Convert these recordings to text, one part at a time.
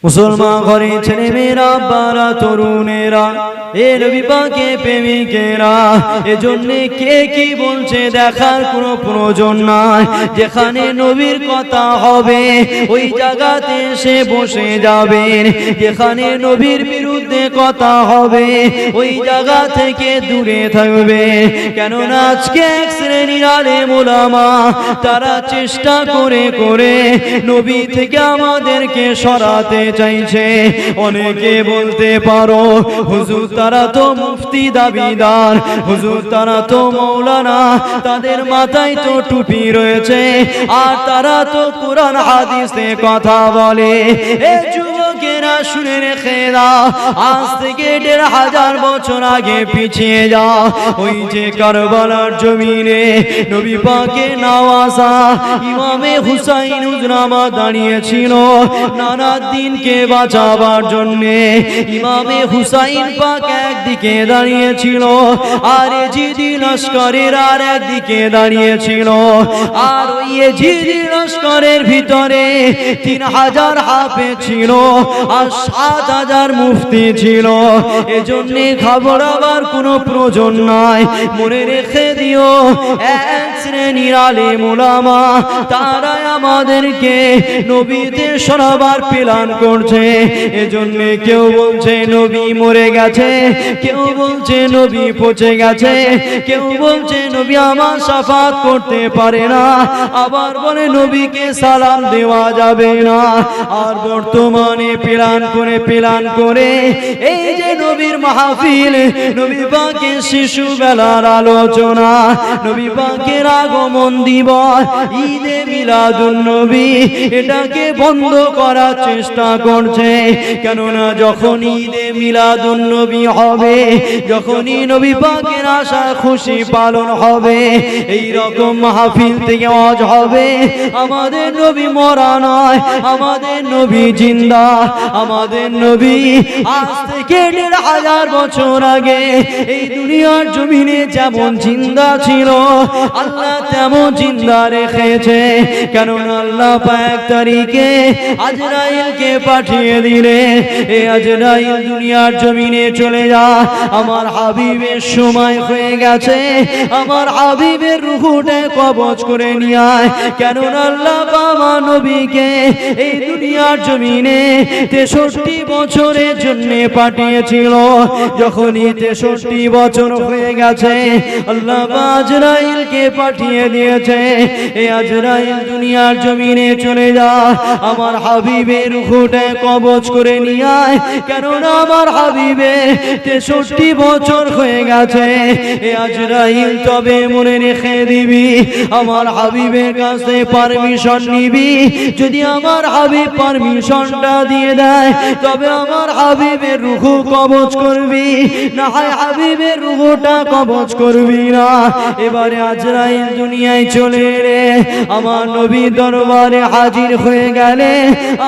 মুসলমান ঘরে ছেলে মেয়েরা বারা তরুণেরা এ নবী পাকের প্রেমিকেরা এজন্য কে কি বলছে দেখার কোনো প্রয়োজন নাই। যেখানে নবীর কথা হবে ওই জায়গাতে সে বসে যাবেন, যেখানে নবীর বিরুদ্ধে কথা হবে ওই জায়গা থেকে দূরে থাকবে। কেননা আজকে এক শ্রেণীর আলেম ওলামা তারা চেষ্টা করে করে নবী থেকে আমাদেরকে সরাতে চাইছে। অনেকে বলতে পারো হুজুর তারা তো মুফতি দাবিদার, হুজুর তারা তো মৌলানা, তাদের মাথায় তো টুপি রয়েছে আর তারা তো কুরআন হাদিসে কথা বলে। এ যুবকেরা শুনে রেখে দাও, আজ থেকে ১৫০০ বছর আগে পিছিয়ে যাও। ওই যে কারবালার জমিনে নবী পাকের নওয়াজা ইমামে হুসাইন উজনামা দাঁড়িয়েছিল নানা দিনকে বাঁচাবার জন্যে। ইমামে হুসাইন পাক একদিকে দাঁড়িয়েছিল আর এজিদি লস্করের আর একদিকে দাঁড়িয়েছিল। আর ওই এজিদি লস্করের ভিতরে ৩০০০ হাফেজ ছিল আর ৭০০০ মুফতি ছিল। এজন্য ঘাবড়াবার কোনো প্রয়োজন নাই। মনে রেখে দিও এক শ্রেণীর আলেম ওলামা তারা আমাদেরকে নবীতে সরাবার প্ল্যান করছে। এজন্য কেউ বলছে নবী মরে গেছে, কেউ বলছে নবী পচে গেছে, কেউ বলছে নবী আমার শাফাত করতে পারে না, আবার বলে নবীকে সালাম দেওয়া যাবে না। আর বর্তমানে প্ল্যান করে এই যে নবীর মাহফিল, নবী পাকের শিশু বেলার আলোচনা, নবী পাকের আগমন দিবস, ঈদে মিলাদুন নবী, এটাকে বন্ধ করার চেষ্টা করছে। কেননা যখন ঈদে মিলাদুন নবী হবে, যখনই নবী পাকের আশা খুশি পালন হবে, এই রকম মাহফিল থেকে আওয়াজ হবে আমাদের নবী মরা নয়, আমাদের নবী জিন্দা। আমাদের নবী আজ থেকে ১৫০০ বছর আগে এই দুনিয়ার জমিনে যেমন জিন্দা ছিল আল্লাহ তেমন জিন্দা রেখেছে। কেননা আল্লাহ পাক তারিখে আজরাইলকে পাঠিয়ে দিলে এ আজরাইল দুনিয়ার জমিনে চলে যা, আমার হাবিবের সময় হয়ে গেছে, আমার হাবিবের রূহটা কবজ করে নিয়ে আয়। কেননা আল্লাহ বাবা নবীকে এই দুনিয়ার জমিনে ৬৩ বছরের জন্য পাঠিয়েছিল। যখনই ৬৩ বছর হয়ে গেছে আল্লাহ আজরাইলকে পাঠিয়ে দিয়েছে, এই আজরাইল দুনিয়ার জমিনে চলে যা, আমার হাবিবের রূহটা কবজ করে নিয়ে আয়। কেননা আমার হাবিবের ৬৩ বছর হয়ে গেছে। এই আজরাইল তবে মনে রেখে দিবি, আমার হাবিবের কাছে পারমিশন নিবি। যদি আমার হাবিব পারমিশনটা দিয়ে দেয় তবে আমার হাবিবের রূহ কবজ করবি, না হয় হাবিবের রূহটা কবজ করবি না। এবারে আজরাইল দুনিয়ায় চলে রে, আমার নবী দরবারে হাজির হয়ে গেলে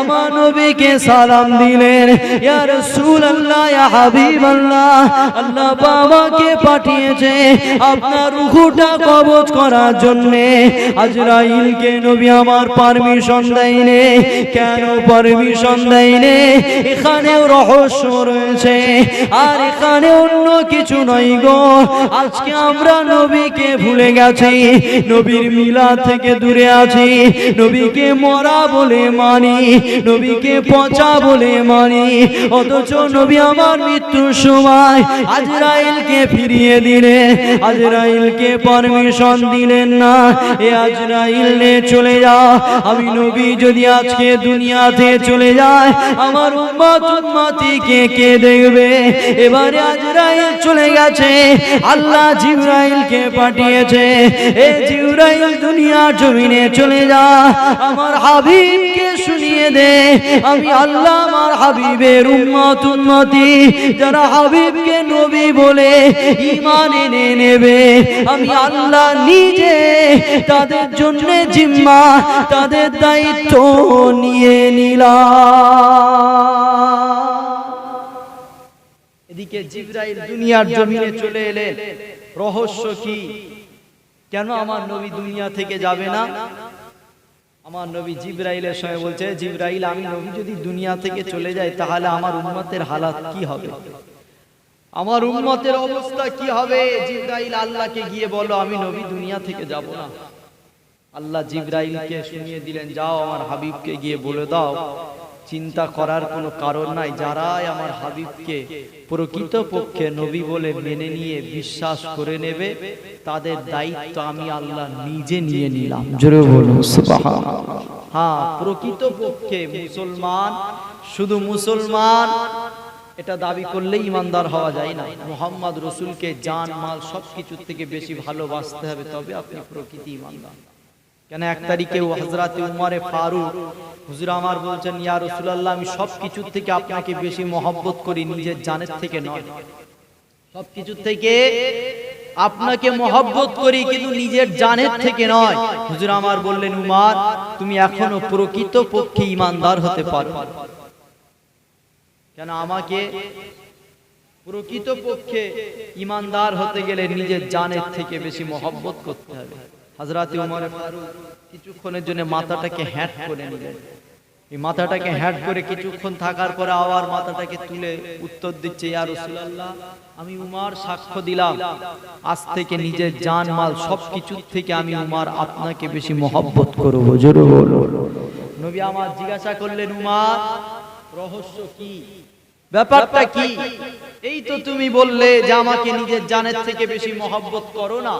আমার নবীকে সালাম দিলেন, ইয়া রাসূলুল্লাহ, ইয়া হাবিবাল্লাহ, আল্লাহ বাবাকে পাঠিয়েছে আপনার রূহটা কবজ করার জন্য। আজরাইলকে নবী আমার পারমিশন দেয়নি। কেন পারমিশন দেয়নি? এখানেও রহস্য রয়েছে আর এখানে অন্য কিছু নয় গো। আজকে আমরা নবীকে ভুলে গেছি, নবীর মিলাদ থেকে দূরে আছি, নবীকে মরা বলে মানি, নবীকে পচা বলে মানি। অথচ নবী আমার মৃত্যুর সময় আজরাইলকে ফিরিয়ে দিলেন, আজরাইলকে পারমিশন দিলেন না, এ আজরাইল নে চলে যা। আমি নবী যদি আজকে দুনিয়াতে চলে যায় আমার উম্মতিকে কে দেখবে? এবারে আজরাইল চলে গেছে, আল্লাহ জিবরাইলকে পাঠিয়েছে, এ জিবরাইল দুনিয়ার জমিনে চলে যা, আমার হাবিবকে শুনিয়ে দে আমি আল্লাহ আমার হাবিবের উম্মতি যারা হাবিবকে নবী বলে ঈমান এনে নেবে আমি আল্লাহ নিজে তাদের জন্য জিম্মা, তাদের দায়িত্ব নিয়ে নিলাম। এদিকে জিবরাইল দুনিয়ার জমিনে চলে এলেন। রহস্য কি? কেন আমার নবী দুনিয়া থেকে যাবে না? আমার নবী জিবরাইলের সঙ্গে বলছে, জিবরাইল, আমি নবী যদি দুনিয়া থেকে চলে যাই তাহলে আমার উম্মতের হালাত কি হবে, আমার উম্মতের অবস্থা কি হবে? জিবরাইল আল্লাহকে গিয়ে বলো আমি নবী দুনিয়া থেকে যাব না। আল্লাহ জিবরাইলকে শুনিয়ে দিলেন, যাও আমার হাবিবকে গিয়ে বলে দাও চিন্তা করার কোনো কারণ নাই, যারাই আমার হাবিবকে প্রকৃতপক্ষে নবী বলে মেনে নিয়ে বিশ্বাস করে নেবে তাদের দায়িত্ব আমি আল্লাহ নিজে নিয়ে নিলাম। জোরে বলুন সুবহানাল্লাহ। হ্যাঁ, প্রকৃতপক্ষে মুসলমান শুধু মুসলমান এটা দাবি করলেই ইমানদার হওয়া যায় না। মুহাম্মদ রাসূলকে জান মাল সবকিছু থেকে বেশি ভালোবাসতে হবে, তবে আপনি প্রকৃত ইমানদার। কেন এক তারিখে হযরত উমরে ফারুক হুজুর আমার বলছেন, ইয়া রাসূলুল্লাহ, আমি সবকিছু থেকে আপনাকে বেশি মহব্বত করি, নিজের জানের থেকে নয়। সবকিছু থেকে আপনাকে মহব্বত করি কিন্তু নিজের জানের থেকে নয়। হুজুর আমার বললেন, উমর তুমি এখনো প্রকৃতপক্ষে ইমানদার হতে পারো। কেন আমাকে প্রকৃতপক্ষে ইমানদার হতে গেলে নিজের জানের থেকে বেশি মহব্বত করতে হবে। হযরত উমর ফারুক কিছুক্ষণের জন্য মাথাটাকে হ্যাট করে নিলেন। এই মাথাটাকে হ্যাট করে কিছুক্ষণ থাকার পরে আবার মাথাটাকে তুলে উত্তর দিচ্ছে, ইয়া রাসূলুল্লাহ, আমি উমর সাক্ষ্য দিলাম আজ থেকে নিজের জান মাল সবকিছু থেকে আমি উমর আপনাকে বেশি মহব্বত করব। জোরে বলো। নবী আমার জিজ্ঞাসা করলেন, উমর রহস্য কি, ব্যাপারটা কি? এই তো তুমি বললে যে আমাকে নিজের জানের থেকে বেশি মহব্বত করো না,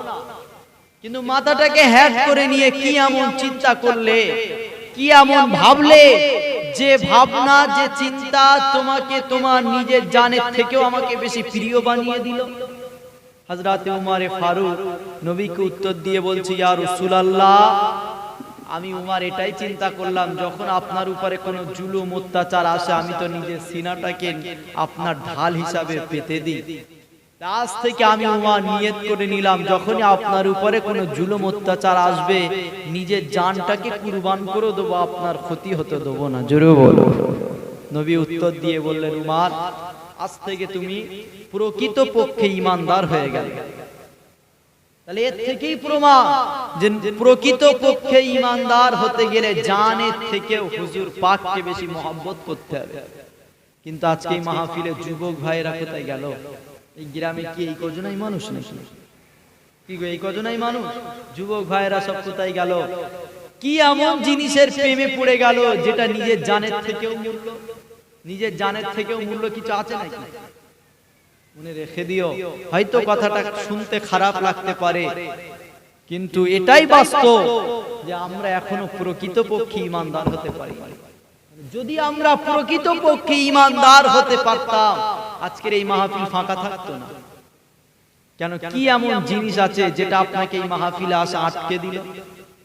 কিন্তু মাথাটাকে হ্যাট করে নিয়ে কি এমন চিন্তা করলে, কি এমন ভাবলে যে ভাবনা যে চিন্তা তোমাকে তোমার নিজের জানের থেকেও আমাকে বেশি প্রিয় বানিয়ে দিল? হযরত উমর ফারুক নবীকে উত্তর দিয়ে বলছে, ইয়া রাসূলুল্লাহ, আমি উমর এটাই চিন্তা করলাম, যখন আপনার উপরে কোনো জুলুম অত্যাচার আসে আমি তো নিজের সিনাটাকে আপনার ঢাল হিসাবে পেতে দিই। আজ থেকে আমি উমর নিয়ত করে নিলাম, যখনই আপনার উপরে কোনো জুলুম অত্যাচার আসবে নিজের জানটাকে কুরবান করে দেব, আপনার ক্ষতি হতে দেব না। জোরে বলো। নবী উত্তর দিয়ে বললেন, উমর আজ থেকে তুমি প্রকৃতপক্ষে ঈমানদার হয়ে গেলে। তাহলে এর থেকেই প্রমাণ যে প্রকৃতপক্ষে ঈমানদার হতে গেলে জানের থেকে হুজুর পাককে বেশি মহব্বত করতে হবে। কিন্তু আজকে এই মাহফিলে যুবক ভাইরা কোথায় গেল? এই গ্রামে কি এই কজনাই মানুষ নাকি? কি গো এই কজনাই মানুষ? যুবক ভাইরা সব কোথায় গেল? কি এমন জিনিসের প্রেমে পড়ে গেল যেটা নিজের জানের থেকেও মূল্য? নিজের জানের থেকেও মূল্য কিছু আছে নাকি? মনে রেখে দিও, হয়তো কথাটা শুনতে খারাপ লাগতে পারে কিন্তু এটাই বাস্তব যে আমরা এখনো প্রকৃতপক্ষে ঈমানদার হতে পারি। যদি আমরা প্রকৃতপক্ষে ঈমানদার হতে পারতাম আজকের এই মাহফিল ফাঁকা থাকতো না। কেন কি এমন জিনিস আছে যেটা আপনাকে এই মাহফিলে আসা আটকে দিল?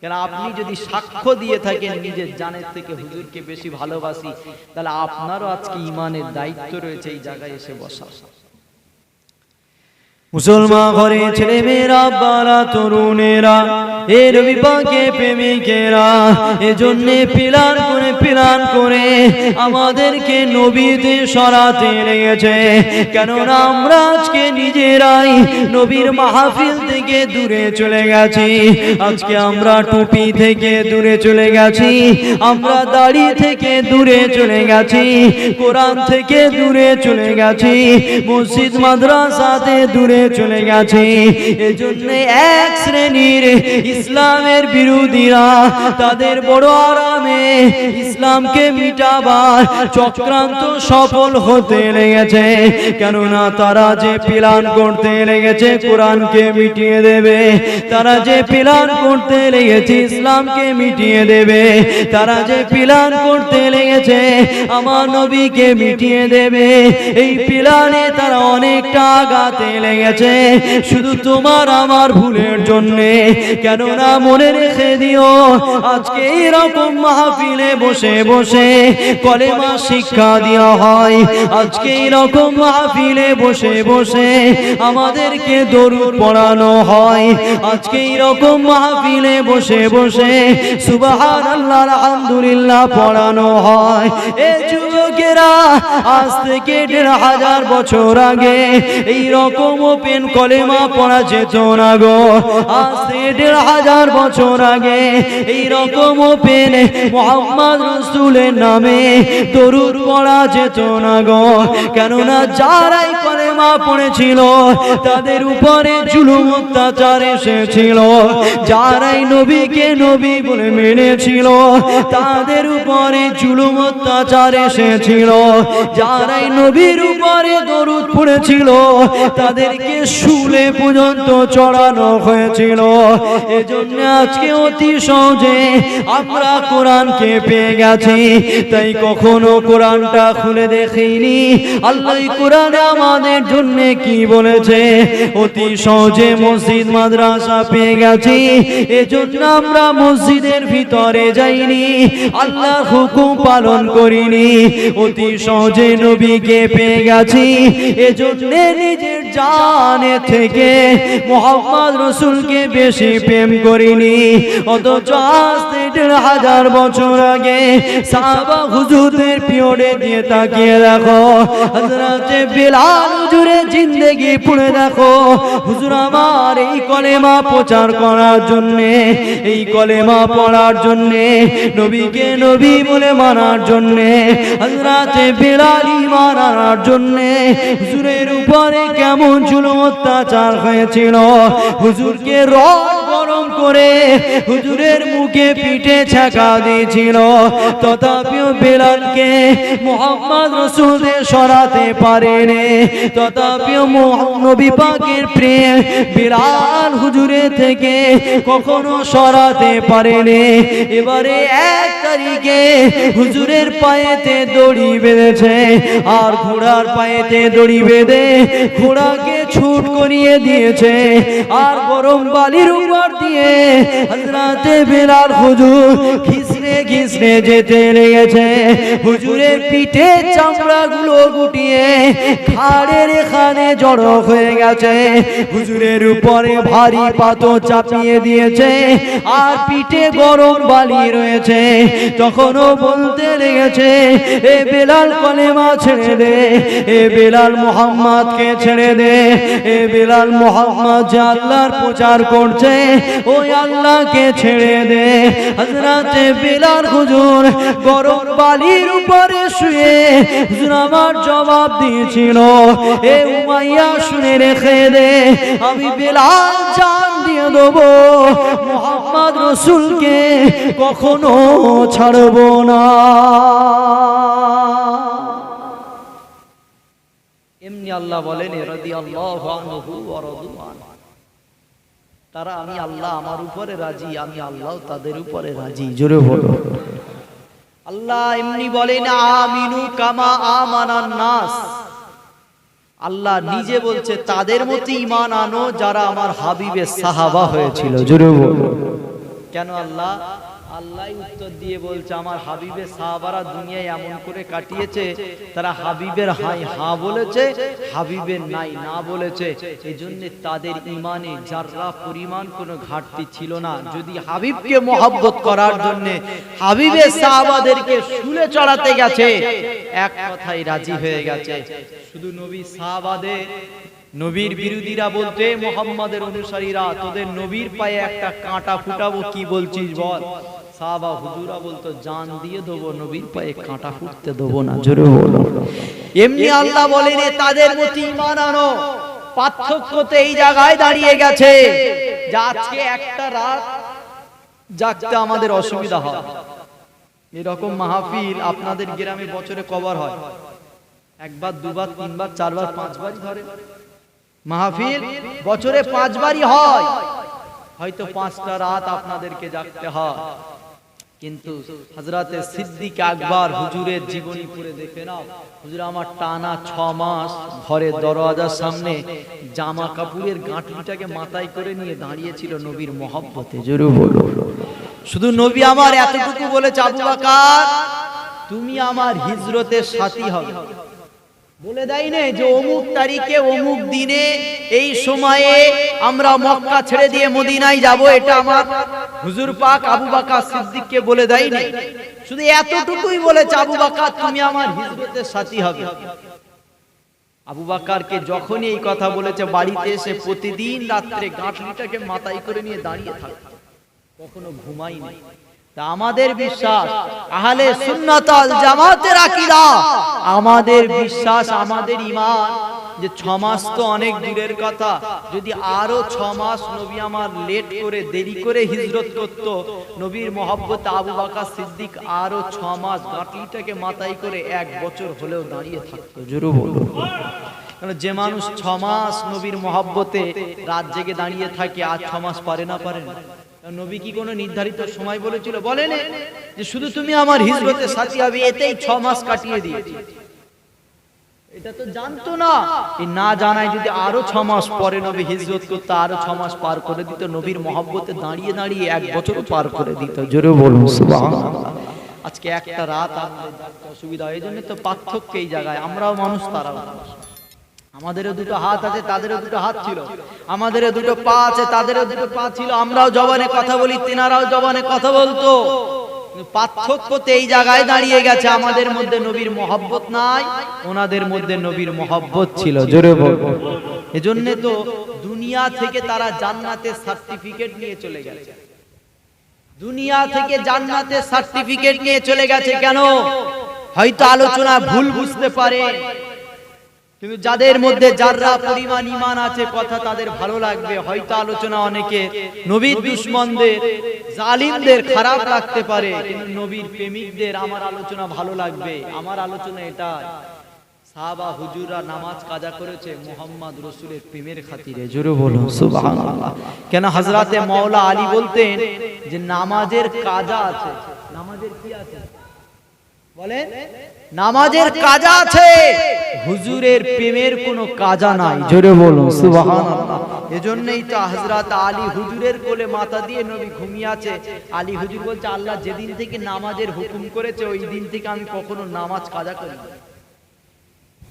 কেন আপনি যদি সাক্ষ্য দিয়ে থাকেন নিজের জানের থেকে হুজুরকে বেশি ভালোবাসি, তাহলে আপনারও আজকে ঈমানের দায়িত্ব রয়েছে এই জায়গায় এসে বসা। মুসলমান ঘরে ছেলে মেয়েরা, বারা তরুণেরা, এ নবী পাকের প্রেমিকেরা এজন্যে প্ল্যান করে আমাদেরকে নবীতে সরাতে লেগেছে। কেননা আমরা আজকে নিজেরাই নবীর মাহফিল থেকে দূরে চলে গেছি। আজকে আমরা টুপি থেকে দূরে চলে গেছি, আমরা দাড়ি থেকে দূরে চলে গেছি, কোরআন থেকে দূরে চলে গেছি, মসজিদ মাদ্রাসাতে দূরে চলে গেছে। এজন্য এক শ্রেণীর ইসলামের বিরোধীরা তাদের বড় আরামে ইসলামকে মিটাবার চক্রান্ত সফল হতে লেগেছে। কেননা তারা যে প্ল্যান করতে লেগেছে কোরআনকে মিটিয়ে দেবে, তারা যে প্ল্যান করতে লেগেছে ইসলামকে মিটিয়ে দেবে, তারা যে প্ল্যান করতে লেগেছে আমার নবীকে মিটিয়ে দেবে, এই প্ল্যানে তারা অনেকটা আগাতে লেগেছে শুধু তোমার আমার ভুলের জন্যে। কেননা মনে রেখে দিও, আজকে এরকম মাহফিলে বসে বসে কলেমা শিক্ষা দেওয়া হয়, আজকে এরকম মাহফিলে বসে বসে আমাদেরকে দরুদ পড়ানো হয়, আজকে এরকম মাহফিলে বসে বসে সুবহানাল্লাহ আলহামদুলিল্লাহ পড়ানো হয়। এ যুবকেরা, আজ থেকে ১৫০০ বছর আগে এই রকম ওপেন কলেমা পড়া যেত না গো। আজ থেকে হাজার বছর আগে এই রকম ওপেন মুহাম্মদ রাসূলের নামে দরুদ পড়া যেত না গো। কেননা যারাই কলেমা পড়েছিল তাদের উপরে জুলুম অত্যাচার এসেছিল, যারাই নবীকে নবী বলে মেনেছিল তাদের উপরে জুলুম অত্যাচার এসেছিল, যারাই নবীর উপরে দরুদ পড়েছিল তাদেরকে শুলে পর্যন্ত চড়ানো হয়েছিল। এজন্য আজকে অতি সহজে আমরা কোরআনকে পেয়ে গেছি, তাই কখনো কোরআনটা খুলে দেখিনি আল্লাহ কোরআনে আমাদের জন্য কি বলেছে। অতি সহজে মসজিদ মাদ্রাসা পেয়ে গেছি, এজন্য আমরা মসজিদের ভিতরে যাইনি, আল্লাহর হুকুম পালন করিনি। অতি সহজে নবীকে পেয়ে গেছি, এজন্য নিজের জানে থেকে মুহাম্মদ রাসূলকে বেশি প্রেম করিনি। অথচ আজ ১,৫০০ বছর আগে সাহাবা হুজুরদের পিরিয়ডে দিয়ে তাকিয়ে দেখো, হযরত বিলাল হুজুরের জিন্দেগি পড়ে দেখো। হুজুর আমার এই কলেমা প্রচার করার জন্য, এই কলেমা পড়ার জন্য, নবীকে নবী বলে মানার জন্য, হযরত বিলাল ঈমান আনার জন্য হুজুরের উপরে কেমন জুলুম অত্যাচার হয়েছিল। হুজুরকে রড গরম করে হুজুরের মুখে পিঠে ছ্যাঁকা দিয়েছিল, তথাপিও বিলালকে মুহাম্মদ রাসূলের সরাতে পারেনি। তথাপিও নবী পাকের প্রেম বিলাল হুজুরের থেকে কখনো সরাতে পারেনি। এবারে ১ তারিখে হুজুরের পায়েতে দড়ি বেঁধেছে, আর ঘোড়ার পায়েতে দড়ি বেঁধে ঘোড়াকে ছুট করিয়ে দিয়েছে, আর গরম বালির উপর দিয়ে হযরত বিলাল হুজুর ঘিসনে ঘিসনে যেতে লেগেছে। হুজুরের পিঠে চামড়াগুলো গুটিয়ে ঘাড়ের এখানে জড়ো হয়ে গেছে, হুজুরের উপরে ভারী পাথর চাপিয়ে দিয়েছে, আর পিঠে গরম বালি রয়েছে। তখনও বলতে লেগেছে, এ বিলাল কলেমা ছেড়ে দে, এ বিলাল মুহাম্মদকে ছেড়ে দে, এ বিলাল মুহাম্মদ যে আল্লাহর প্রচার করছে ওই আল্লাহকে ছেড়ে দে। হযরত বিলাল হুজুর গরম বালির উপরে শুয়ে হুজুর আমার জবাব দিয়েছিল, এ উমাইয়া শুনে রেখে দে, আমি বিলাল জান দিয়ে দেব, মুহাম্মদ রাসূলকে কখনো ছাড়ব না। এমনি আল্লাহ বলেন রাদিয়াল্লাহু আনহু ওয়া রাদু আনহু, তারা আমি আল্লাহ আমার উপরে রাজি, আমি আল্লাহ তাদের উপরে রাজি। জোরে বলো। আল্লাহ এমনি বলেন আমিনু কামা আমানান নাস, আল্লাহ নিজে বলছে তাদের মতো ঈমান আনো যারা আমার হাবিবের সাহাবা হয়েছিল। জোরে বলো। কেন আল্লাহ উত্তর দিয়ে বলছে আমার হাবিবের সাহাবারা দুনিয়ায় এমন করে কাটিয়েছে, তারা হাবিবের হাই হা বলেছে, হাবিবের নাই না বলেছে, এজন্য তাদের ঈমানে যাররা পরিমাণ কোনো ঘাটতি ছিল না। যদি হাবিবকে মহব্বত করার জন্য হাবিবের সাহাবাদেরকে শুলে চড়াতে গেছে, এক কথাই রাজি হয়ে গেছে। শুধু নবী সাহাবাদের, নবীর বিরোধীরা বলতে মুহাম্মাদের অনুসারীরা, তোদের নবীর পায়ে একটা কাঁটা ফুটাবো, কি বলছিস বল। সাহাবা হুজুরা বলতো জান দিয়ে দেবো, নবীর পায়ে কাঁটা ফুটতে দেবো না। জোরে বলো। এমনি আল্লাহ বলেন তাদের মতো ঈমান আনো। পার্থক্য তো এই জায়গায় দাঁড়িয়ে গেছে যে আজকে একটা রাত জাগতে আমাদের অসুবিধা হয়। এরকম মাহফিল আপনাদের গ্রামে বছরে কবার হয়? একবার, দুবার, তিনবার, চারবার, পাঁচবারই ধরে মাহফিল, বছরে 5 বারই হয়। হয়তো 5টা রাত আপনাদেরকে জাগতে হয়, কিন্তু হযরতে সিদ্দিক আকবর হুজুরের জীবনী পড়ে দেখে নাও। হুজুর আমার টানা 6 মাস ঘরের দরওয়াজার সামনে জামা কাপড়ের গাঁটলিটাকে মাথায় করে নিয়ে দাঁড়িয়েছিল নবীর মহব্বতে। জোরে বলো। শুধু নবী আমার এতটুকু বলেছে, আবু বকর তুমি আমার হিজরতের সাথী হবে। বলে দেয় না যে অমুক তারিখে অমুক দিনে এই সময়ে আমরা মক্কা ছেড়ে দিয়ে মদিনায় যাব, এটা আমার হুজুর পাক আবু বকর সিদ্দিককে বলে দেয় না। শুধু এতটুকুই বলেছে, আবু বকর তুমি আমার হিজরতের সাথী হবে। আবু বকরকে যখনই এই কথা বলেছে, বাড়িতে এসে প্রতিদিন রাত্রে গাঁটলিটাকে মাথায় করে নিয়ে দাঁড়িয়ে থাকতো। কখনো ঘুমাইনি। তা আমাদের বিশ্বাস আহলে সুন্নাত ওয়াল জামাতের আকীদা, আমাদের বিশ্বাস, আমাদের ঈমান যে 6 মাস তো অনেক দূরের কথা, যদি আরো 6 মাস নবী আমার লেট করে দেরি করে হিজরত করত, নবীর মহব্বত আবু বকর সিদ্দিক আরো 6 মাস গাঁটলিটাকে মাথায় করে 1 বছর হলেও দাঁড়িয়ে থাকতো। জোরে বলুন। কারণ যে মানুষ 6 মাস নবীর মহব্বতে রাত জেগে দাঁড়িয়ে থাকে, আর 6 মাস পারে না? পারে না। নবী কি কোনো নির্ধারিত সময় বলেছিল? বলেন যে শুধু তুমি আমার হিজরতে সাথী হবে, এতেই 6 মাস কাটিয়ে দিয়েছি। এটা তো জানতো না। এই না জানায় যদি আরো 6 মাস পরে নবী হিজরত করতে, আরো 6 মাস পার করে দিত, নবীর মহব্বতে দাঁড়িয়ে দাঁড়িয়ে 1 বছর পার করে দিত। জোরে বলুন সুবহানাল্লাহ। আজকে একটা রাত আমাদের অসুবিধা, এই জন্য তো পার্থক্য এই জায়গায়। আমরাও মানুষ, তারাও মানুষ। আমাদেরও দুটো হাত আছে, তাদেরও দুটো হাত ছিল। আমাদেরও দুটো পা আছে, তাদেরও দুটো পা ছিল। আমরাও জবানে কথা বলি, তিনারাও জবানে কথা বলতো। পার্থক্য তো এই জায়গায় দাঁড়িয়ে গেছে, আমাদের মধ্যে নবীর মহব্বত নাই, ওনাদের মধ্যে নবীর মহব্বত ছিল। জোরে বলবো। এজন্য তো দুনিয়া থেকে তারা জান্নাতের সার্টিফিকেট নিয়ে চলে গেছে। দুনিয়া থেকে জান্নাতের সার্টিফিকেট নিয়ে চলে গেছে কেন? হয়তো আলোচনা ভুল বুঝতে পারে, কিন্তু যাদের মধ্যে যারা পরিমাণ ঈমান আছে, কথা তাদের ভালো লাগবে। হয়তো আলোচনা অনেকে নবীর দুশমনদের, জালিমদের খারাপ লাগতে পারে, কিন্তু নবীর প্রেমিকদের আমার আলোচনা ভালো লাগবে। আমার আলোচনা এটা, সাহাবা হুজুররা নামাজ কাজা করেছে মুহাম্মদ রাসূলের প্রেমের খাতিরে। জোরে বলুন সুবহানাল্লাহ। কেন হযরতে মাওলা আলী বলতেন যে নামাজের কাজা আছে। নামাজের কি আছে বলেন? নামাজের কাজা আছে, হুজুরের প্রেমের কোনো কাজা নাই। জোরে বলুন সুবহানাল্লাহ। এজন্যই তো হযরত আলী হুজুরের কোলে মাথা দিয়ে নবী ঘুমিয়ে আছে। আলী হুজুর বলছে, আল্লাহ যেদিন থেকে নামাজের হুকুম করেছে, ওই দিন থেকে আমি কখনো নামাজ কাজা করিনি।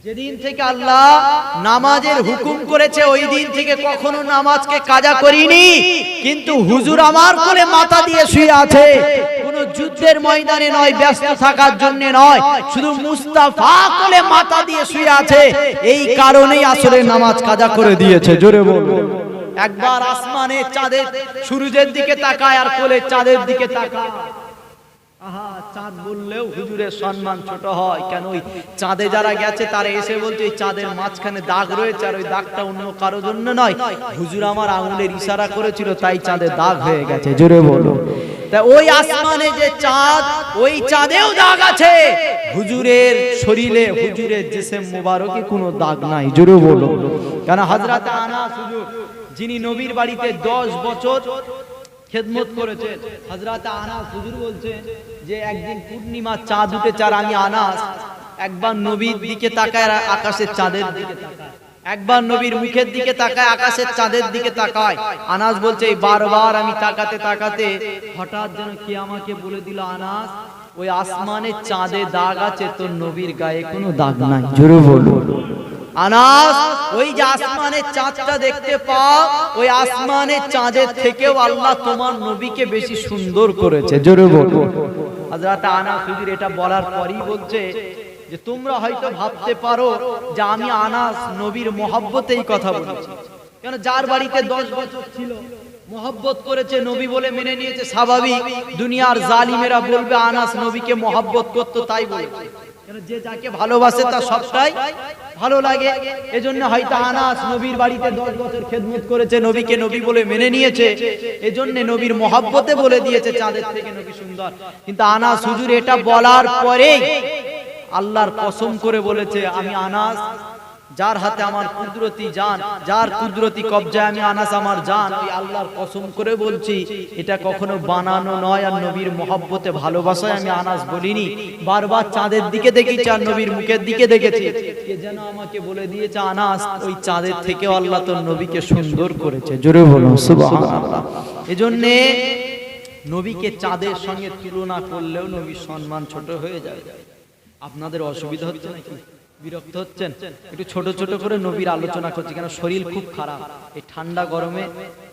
যেদিন থেকে আল্লাহ নামাজের হুকুম করেছে, ওই দিন থেকে কখনো নামাজকে কাজা করিনি। কিন্তু হুজুর আমার কোলে মাথা দিয়ে শুয়ে আছে, কোনো যুদ্ধের ময়দানে নয়, ব্যস্ত থাকার জন্য নয়, শুধু মুস্তাফা কোলে মাথা দিয়ে শুয়ে আছে। এই কারণেই আসলে নামাজ কাজা করে দিয়েছে। জোরে বলুন। একবার আসমানে চাঁদের সূর্যের দিকে তাকায়, আর কোলে চাঁদের দিকে তাকায়। আহা, চাঁদ বললেও হুজুরের সম্মান ছোট হয়। কেন? ওই চাঁদে যারা গেছে তারা এসে বলছে এই চাঁদের মাঝখানে দাগ রয়েছে, আর ওই দাগটা অন্য কারোর জন্য নয়, হুজুর আমার আঙুলের ইশারা করেছিল, তাই চাঁদে দাগ হয়ে গেছে। জোরে বলো। তা ওই আসমানে যে চাঁদ, ওই চাঁদেও দাগ আছে, হুজুরের শরীরে, হুজুরের জিসম মুবারকে কোনো দাগ নাই। জোরে বলো। কেন? হযরত আনাস হুজুর, যিনি নবীর বাড়িতে 10 বছর খেদমত করেছে, হযরত আনাস হুজুর বলছেন যে একদিন পূর্ণিমা চাঁদ উঠেছে, আর আমি আনাস একবার নবীর দিকে তাকায়, আকাশের চাঁদের দিকে তাকায়, একবার নবীর মুখের দিকে তাকায়, আকাশের চাঁদের দিকে তাকায়। আনাস বলছে এই বারবার আমি তাকাতে তাকাতে হঠাৎ যেন কে আমাকে বলে দিল, আনাস ওই আসমানে চাঁদে দাগ আছে, তোর নবীর গায়ে কোনো দাগ নাই। জোরে বলো। আনাস, ওই যে আসমানের চাঁদটা দেখতে পাও, ওই আসমানের চাঁদের থেকেও আল্লাহ তোমার নবীকে বেশি সুন্দর করেছে। জোরে বলো। হযরত আনাস হুজুর এটা বলার পরই বলছে যে তোমরা হয়তো ভাবতে পারো যে আমি আনাস নবীর মহব্বতেই কথা বলেছি। কেন? যার বাড়িতে 10 বছর ছিল, মহব্বত করেছে, নবী বলে মেনে নিয়েছে, স্বাভাবিক দুনিয়ার জালিমেরা বলবে আনাস নবীকে মহব্বত করতো, তাই বলেছে। যে যাকে ভালোবাসে তার সবটাই ভালো লাগে। এজন্য হয়তো আনাস নবীর বাড়িতে 10 বছর খেদমত করেছে, নবীকে নবী বলে মেনে নিয়েছে, এজন্য নবীর মহব্বতে বলে দিয়েছে চাঁদের থেকে নবী সুন্দর। কিন্তু আনাস হুজুর এটা বলার পরে আল্লাহর কসম করে বলেছে, আমি আনাস যার হাতে আমার কুদরতি জান, যার কুদরতি কবজায় আমি আনাস আমার জান, ওই আল্লাহর কসম করে বলছি এটা কখনো বানানো নয়, আর নবীর মহব্বতে ভালোবাসায় আমি আনাস বলিনি। বারবার চাঁদের দিকে দেখেছি, আর নবীর মুখের দিকে দেখেছি, কে যেন আমাকে বলে দিয়েছে আনাস ওই চাঁদের থেকেও আল্লাহ তোর নবীকে সুন্দর করেছে। জোরে বলুন সুবহানাল্লাহ। এজন্য নবীকে চাঁদের সঙ্গে তুলনা করলেও নবীর সম্মান ছোট হয়ে যায়। আপনাদের অসুবিধা হচ্ছে নাকি? বিরক্ত হচ্ছেন? একটু ছোট ছোট করে নবীর আলোচনা করছি, কেন শরীর খুব খারাপ। এই ঠান্ডা গরমে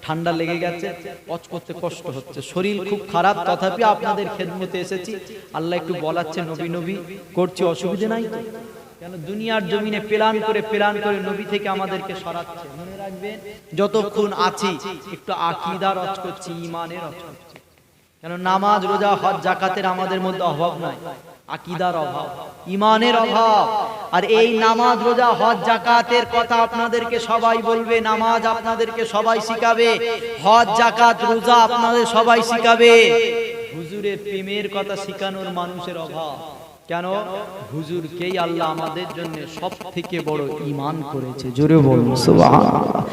ঠান্ডা লেগে গেছে, পচ করতে কষ্ট হচ্ছে, শরীর খুব খারাপ, তথাপি আপনাদের খেদমতে এসেছি। আল্লাহ একটু বলাচ্ছে নবী নবী করছি, অসুবিধা নাই তো? কেন? দুনিয়ার জমিনে প্ল্যান করে নবী থেকে আমাদেরকে সরাচ্ছে। মনে রাখবেন, যতক্ষণ আছি একটু আকীদা রচ করছি, ঈমানের রচ করছি। কেন নামাজ রোজা হজ যাকাতের আমাদের মধ্যে অভাব নাই, আকীদার অভাব, ঈমানের অভাব। আর এই নামাজ রোজা হজ যাকাতের কথা আপনাদেরকে সবাই বলবে, নামাজ আপনাদেরকে সবাই শিখাবে, হজ যাকাত রোজা আপনাদের সবাই শিখাবে। হুজুরের প্রেমের কথা শিখানোর মানুষের অভাব। কেন? হুজুরকেই আল্লাহ আমাদের জন্য সবথেকে বড় ঈমান করেছে। জোরে বলুন সুবহানাল্লাহ।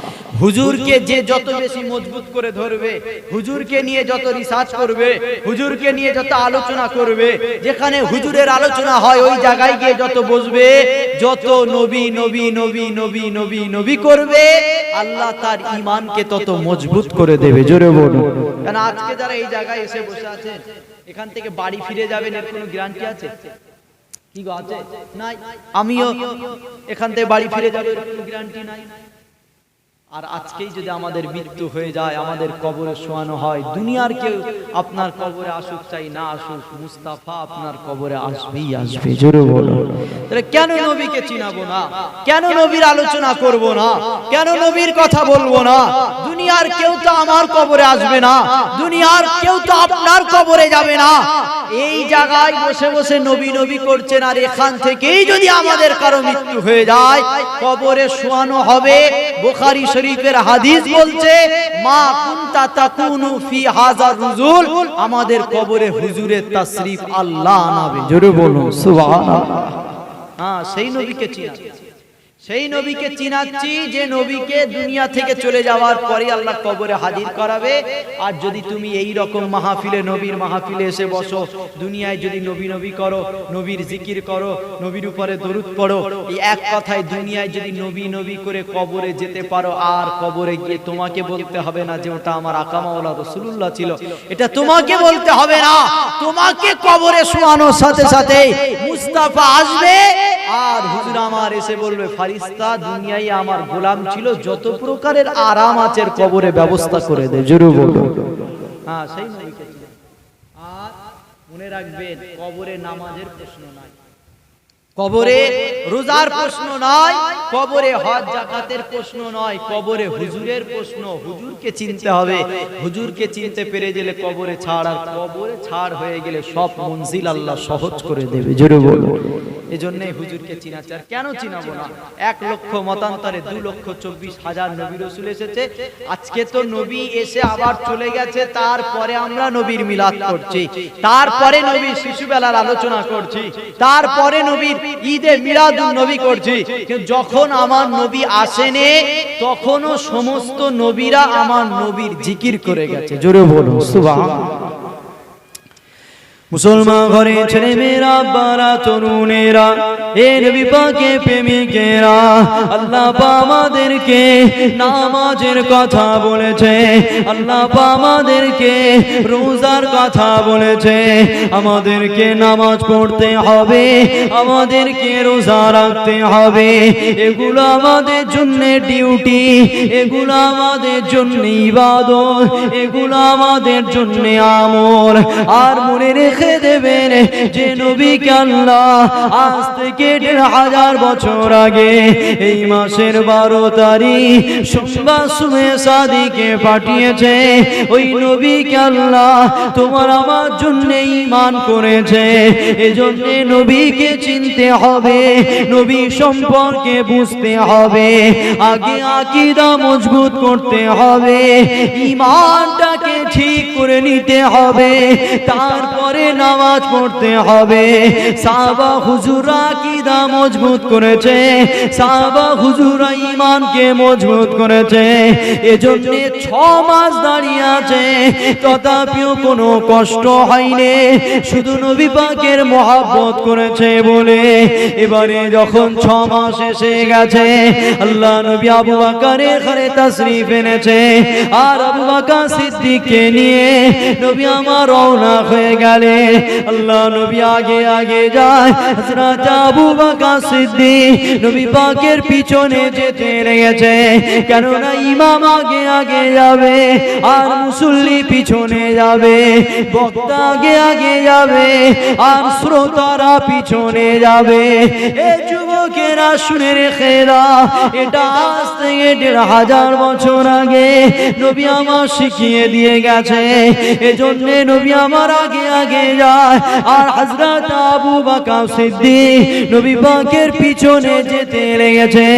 হুজুরকে যে যত বেশি মজবুত করে ধরবে, হুজুরকে নিয়ে যত রিসার্চ করবে, হুজুরকে নিয়ে যত আলোচনা করবে, যেখানে হুজুরের আলোচনা হয় ওই জায়গায় গিয়ে যত বসবে, যত নবী নবী নবী নবী নবী নবী করবে, আল্লাহ তার ঈমানকে তত মজবুত করে দেবে। জোরে বলুন। কারণ আজকে যারা এই জায়গায় এসে বসে আছেন, এখান থেকে বাড়ি ফিরে যাবেন এর কোনো গ্যারান্টি আছে? কি গো আছে? নাই। আমিও এখান থেকে বাড়ি ফিরে যাব এর কোনো গ্যারান্টি নাই। আর আজকেই যদি আমাদের মৃত্যু হয়ে যায়, আমাদের কবরে শোয়ানো হয়, দুনিয়ার কেউ আপনার কবরে আসুক চাই না আসুক, মুস্তাফা আপনার কবরে আসবেই আসবে। জোরে বলো। তাহলে কেন নবীকে চিনাবো না? কেন নবীর আলোচনা করব না? কেন নবীর কথা বলবো না? দুনিয়ার কেউ তো আমার কবরে আসবে না, দুনিয়ার কেউ তো আপনার কবরে যাবে না। এই জায়গায় বসে বসে নবী নবী করছেন, আর এখান থেকেই যদি আমাদের কারো মৃত্যু হয়ে যায়, কবরে শোয়ানো হবে। বুখারী শরীফের হাদিস বলছে, মা কুনতা তাকুনু ফি হাযার রুজুল, আমাদের কবরে হুজুরের তাশরীফ আল্লাহ আনাবে। জোরে বলুন সুবহানাল্লাহ। হ্যাঁ, সেই নবীকে চিনাচ্ছি, সেই নবীকে চিনাচ্ছি যে নবীকে দুনিয়া থেকে চলে যাওয়ার পরে আল্লাহ কবরে হাজির করাবে। আর যদি তুমি এই রকম মাহফিলে, নবীর মাহফিলে এসে বসো, দুনিয়ায় যদি নবী নবী করো, নবীর জিকির করো, নবীর উপরে দরুদ পড়ো, এই এক কথায় দুনিয়ায় যদি নবী নবী করে কবরে যেতে পারো, আর কবরে গিয়ে তোমাকে বলতে হবে না যে ওটা আমার আকা মাওলা রাসূলুল্লাহ ছিল, এটা তোমাকে বলতে হবে না। তোমাকে কবরে শোয়ানোর সাথে সাথে মুস্তাফা আসবে, আর হুজুর আমার এসে বলবে, ফারিস্তা দুনিয়ায় আমার গোলাম ছিল, যত প্রকারের আরাম আছে কবরে ব্যবস্থা করে দে। জোরে বলো। হ্যাঁ, সেই নবীকে। আর মনে রাখবেন, কবরে নামাজের প্রশ্ন নাই, কবরে রোজার প্রশ্ন নয়, কবরে হজ যাকাতের প্রশ্ন নয়, কবরে হুজুরের প্রশ্ন। হুজুরকে চিনতে হবে, হুজুরকে চিনতে পেরে গেলে কবরে ছাড়, আর কবরে ছাড় হয়ে গেলে সব মঞ্জিল আল্লাহ সহজ করে দেবে। জোরে বলো। এজন্যই হুজুরকে চিনা চাই। কেন চিনাবো না? 1 লক্ষ মতান্তরে 2,24,000 নবী রাসূল এসেছে। আজকে তো নবী এসে আবার চলে গেছে, তারপরে আমরা নবীর মিলাদ করছি, তারপরে নবীর শিশুবেলার আলোচনা করছি, তারপরে নবীর ঈদে মিলাদুন নবী করছি। কিন্তু যখন আমার নবী আসেনি, তখনও সমস্ত নবীরা আমার নবীর জিকির করে গেছে। জোরে বলুন সুবহানাল্লাহ। মুসলমান ঘরে ছেলে মেয়েরা, বারা তরুণেরা, এ নবী পাকের প্রেমিকেরা, আল্লাহ পাক আমাদেরকে নামাজের কথা বলেছে, আল্লাহ পাক আমাদেরকে রোজার কথা বলেছে। আমাদেরকে নামাজ পড়তে হবে, আমাদেরকে রোজা রাখতে হবে। এগুলো আমাদের জন্য ডিউটি, এগুলো আমাদের জন্য ইবাদত, এগুলো আমাদের জন্য আমল। আর মনে রেখে দেবেন যে নবীকে আল্লাহ আজ থেকে 1,500 বছর আগে এই মাসের 12 তারিখ সোমবার সুবে সাদিকে পাঠিয়েছে। ওই নবীকে আল্লাহ তোমার আমার জন্য ঈমান করেছে। এজন্য নবীকে চিনতে হবে, নবী সম্পর্কে বুঝতে হবে, আগে আকীদা মজবুত করতে হবে, ঈমানটাকে ঠিক করে নিতে হবে, তারপরে নামাজ পড়তে হবে। সাহাবা হুজুরা আকীদা মজবুত করেছে, সাহাবা হুজুরা ঈমানকে মজবুত করেছে। এজন্য 6 মাস দাঁড়িয়ে আছে, তথাপিও কোনো কষ্ট হয়নি, শুধু নবী পাকের মহব্বত করেছে বলে। এবারে যখন 6 মাস এসে গেছে, আল্লাহ নবী আবু বকরের ঘরে তাশরীফ এনেছে, আর আবু বকর সিদ্দিককে নিয়ে নবী আমার রওনা হয়ে গেলে। আল্লাহ নবী আগে আগে যায়, হযরত আবু বকর সিদ্দিক নবী পাকের পিছনে যেতে লেগেছে। কেননা ইমাম আগে আগে যাবে, আর মুসল্লি পিছনে যাবে, বক্তা আগে আগে যাবে, আর শ্রোতারা পিছনে যাবে। এ যুবক যুবকেরা শুনে রেখে দাও, এটা আজ থেকে 1500 বছর আগে নবী আমার শিখিয়ে দিয়ে গেছে। এজন্য নবী আমার আগে আগে যায়, আর হযরত আবু বকর সিদ্দিক নবী পাকের পিছনে যেতে লেগেছে।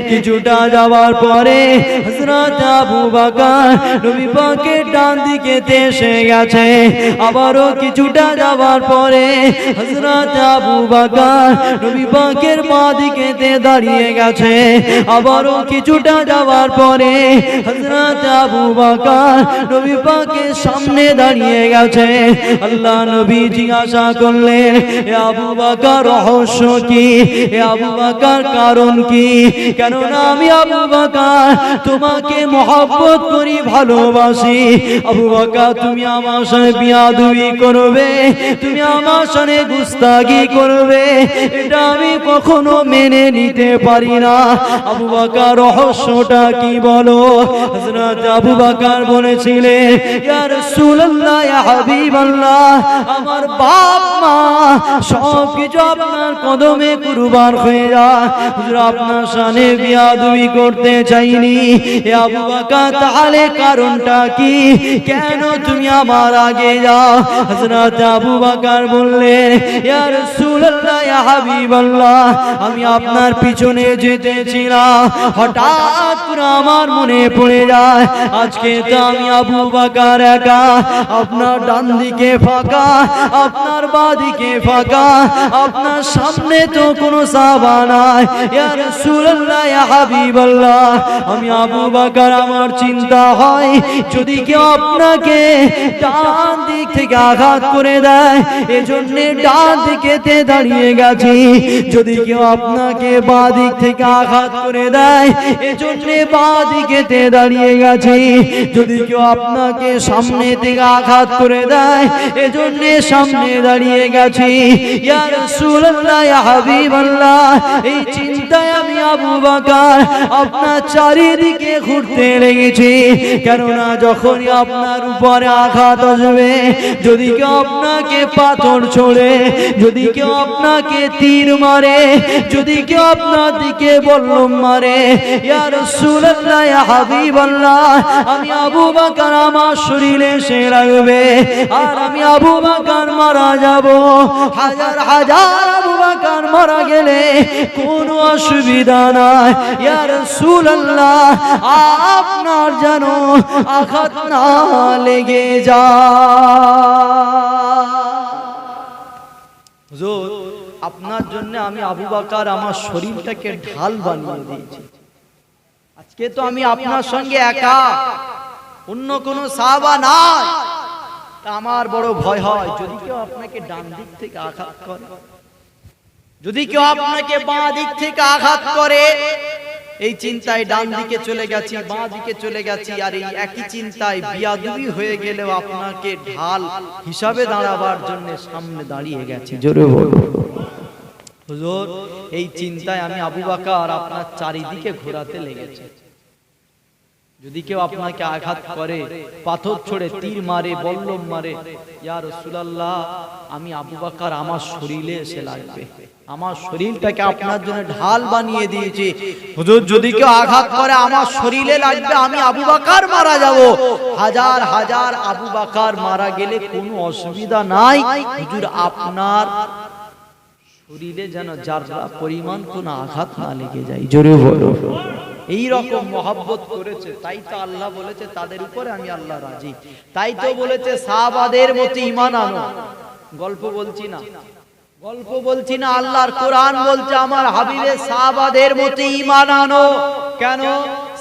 কিছুটা যাওয়ার পরে হযরত আবু বকর নবী পাকের ডান দিকে এসে গেছে। আবারও কিছুটা যাওয়ার পরে হযরত আবু বকর নবী পাকের বাঁ দিকে দাঁড়িয়ে গেছে। আবারও কিছুটা যাওয়ার পরে হযরত আবু বকর নবী পাকের সামনে দাঁড়িয়ে গেছে। আল্লাহ নবী জিজ্ঞাসা করলেন, হে আবু বকর রহস্য কি? হে আবু বকর কারণ কি? কেননা আমি আবু বকর তোমাকে মহব্বত করি, ভালোবাসি। আবু বকর তুমি আমার সাথে বিয়াদবি করবে, তুমি আমার সাথে গুস্তাখি করবে, এটা আমি কখনো মেনে নিতে পারি না। আবু বকর রহস্যটা কি বলো? হযরত আবু বকর বলেছিলেন, ইয়া রাসূলুল্লাহ, ইয়া হাবিবাল্লাহ, আমার বাপ মা সব কিছু আপনার কদমে কুরবান হয়ে যায়, হুজুর আপনার সামনে বিয়াদবি করতে চাইনি। এ আবু বকর তাহলে কারণটা কি? কেন তুমি আমার আগে যাও? হযরত আবু বকর বললেন, ইয়া রাসূলুল্লাহ, ইয়া হাবিবাল্লাহ, আমি আপনার পিছনে যেতেছিলাম, হঠাৎ করে আমার মনে পড়ে যায় আজকে তো আমি আবু বকর একা, আপনার ডান দিকে ফাঁকা, আপনার বাঁ দিকে ফাঁকা, আপনার সামনে তো কোনো সাহাবা নাই। ইয়া রাসূলুল্লাহ, ইয়া হাবিবাল্লাহ, আমি আবু বকর আমার চিন্তা হয় যদি কেউ আপনাকে ডান দিক থেকে আঘাত করে দেয়, এজন্য ডান দিকে দাঁড়িয়ে গেছি। যদি কেউ আপনাকে বাঁ দিক থেকে আঘাত করে দেয়, এজন্য বাঁ দিকে দাঁড়িয়ে গেছি। যদি কেউ আপনাকে সামনে থেকে আঘাত করে দেয়, এজন্য সামনে দাঁড়িয়ে গেছি। ইয়া রাসূলুল্লাহ, ইয়া হাবিবাল্লাহ, এই চিন্তায় আমি আবু বকর আপনার চারিদিকে ঘুরতে লেগেছি। কেননা যখনই আপনার উপরে আঘাত আসবে, যদি কেউ আপনাকে পাথর ছোড়ে, যদি কেউ আপনাকে তীর মারে, যদি কেউ আপনার দিকে বল্লম মারে, ইয়া রাসূলুল্লাহ, ইয়া হাবিবাল্লাহ, আমি আবু বকর আমার শরীরে এসে লাগবে, আর আমি আবু বকর মারা যাব। হাজার হাজার আবু বকর মারা গেলে কোনো অসুবিধা নাই, ইয়া রাসূলুল্লাহ, আপনার যেন আঘাত না লেগে যায়। হুজুর, আপনার জন্য আমি আবু বকর আমার শরীরটাকে ঢাল বানিয়ে দিয়েছি। আজকে তো আমি আপনার সঙ্গে একা, অন্য কোনো সাহাবা নাই। আমার বড় ভয় হয় যদি কেউ আপনাকে ডান দিক থেকে আঘাত করে, যদি কেউ আপনাকে বাঁ দিক থেকে আঘাত করে। এই চিন্তায় ডান দিকে চলে গেছি, বাঁ দিকে চলে গেছি, আর এই একই চিন্তায় বিয়াদবি হয়ে গেলেও আপনাকে ঢাল হিসাবে দাঁড়াবার জন্য সামনে দাঁড়িয়ে গেছি। জোরে বলুন। হুজুর, এই চিন্তায় আমি আবু বকর আপনার চারিদিকে ঘোরাতে লেগেছি। যদি কেউ আপনাকে আঘাত করে, পাথর ছোড়ে, তীর মারে, বল্লম মারে, ইয়া রাসূলুল্লাহ, আমি আবু বকর আমার শরীরে এসে লাগবে, আমার শরীরটাকে আপনার জন্য ঢাল বানিয়ে দিয়েছি। হুজুর, যদি কেউ আঘাত করে আমার শরীরে লাগবে, আমি আবু বকর মারা যাব। হাজার হাজার আবু বকর মারা গেলে কোনো অসুবিধা নাই, হুজুর আপনার শরীরে যেন যারা পরিমাণ কোনো আঘাত না লেগে যায়। জোরে বলো। এই রকম মহব্বত করেছে, তাই তো আল্লাহ বলেছে তাদের উপরে আমি আল্লাহ রাজি। তাই তো বলেছে সাহাবাদের মতো ঈমান আনো। গল্প বলছি না, গল্প বলছি না, আল্লাহর কোরআন বলছে আমার হাবিবের সাহাবাদের মতো ঈমান আনো। কেন?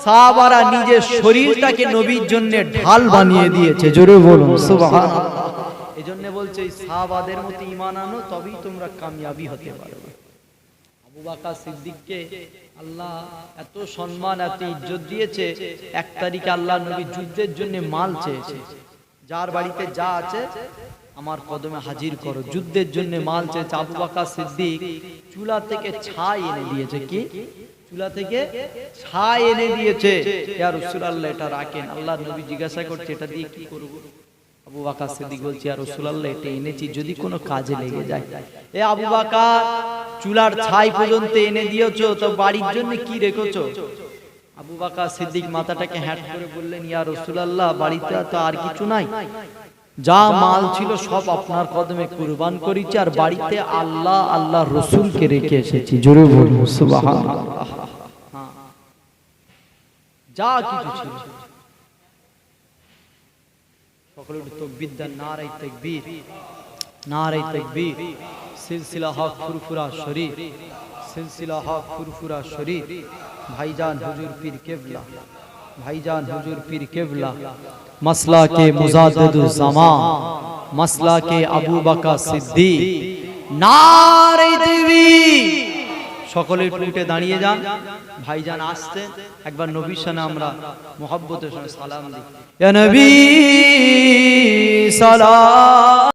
সাহাবারা নিজের শরীরটাকে নবীর জন্য ঢাল বানিয়ে দিয়েছে। জোরে বলুন সুবহানাল্লাহ। এজন্য বলছে সাহাবাদের মতো ঈমান আনো, তবেই তোমরা কামিয়াবি হতে পারবে। আবু বকর সিদ্দিককে আল্লাহ এত সম্মান, এত ইজ্জত দিয়েছে। এক তারিখে আল্লাহ নবী যুদ্ধের জন্য মাল চেয়েছে, যার বাড়িতে যা আছে আমার কদমে হাজির করো। যুদ্ধের জন্য মাল চেয়েছে। আবু বকর সিদ্দিক চুলা থেকে ছাই এনে দিয়েছে। কি? চুলা থেকে ছাই এনে দিয়েছে। ইয়া রাসূলুল্লাহ, এটা রাখেন। আল্লাহ নবী জিজ্ঞাসা করছে এটা দিয়ে কি করব? আবু বকর সিদ্দিক বলছে, ইয়া রাসূলুল্লাহ, এটা এনেছি যদি কোনো কাজে লেগে যায়। এ আবু বকর, চুলার ছাই পর্যন্ত এনে দিয়েছো, তো বাড়ির জন্য কি রেখেছো? আবু বকর সিদ্দিক মাথাটাকে হ্যাট করে বললেন, ইয়া রাসূলুল্লাহ, বাড়িতে তো আর কিছু নাই, যা মাল ছিল সব আপনার কদমে কুরবান করেছি, আর বাড়িতে আল্লাহ আল্লাহর রাসূলকে রেখে এসেছি। জোরে বলুন সুবহানাল্লাহ। যা কিছু ছিল সকলে তাকবীর দেন, নারে তাকবীর, নারে তাকবীর। সিলসিলা হক ফুরফুরা শরীফ, সিলসিলা হক ফুরফুরা শরীফ। ভাইজান হুজুর পীর কেবলা, ভাইজান হুজুর পীর কেবলা, মাসলা কে মুজাদ্দিদুজ জামান, মাসলা কে আবু বকর সিদ্দিক। নারে তাকবীর। সকলে উঠে দাঁড়িয়ে যান। ভাইজান আসছেন, একবার নবীর সামনে আমরা মুহাব্বতের সঙ্গে সালাম দিই। ইয়া নবী সালাম।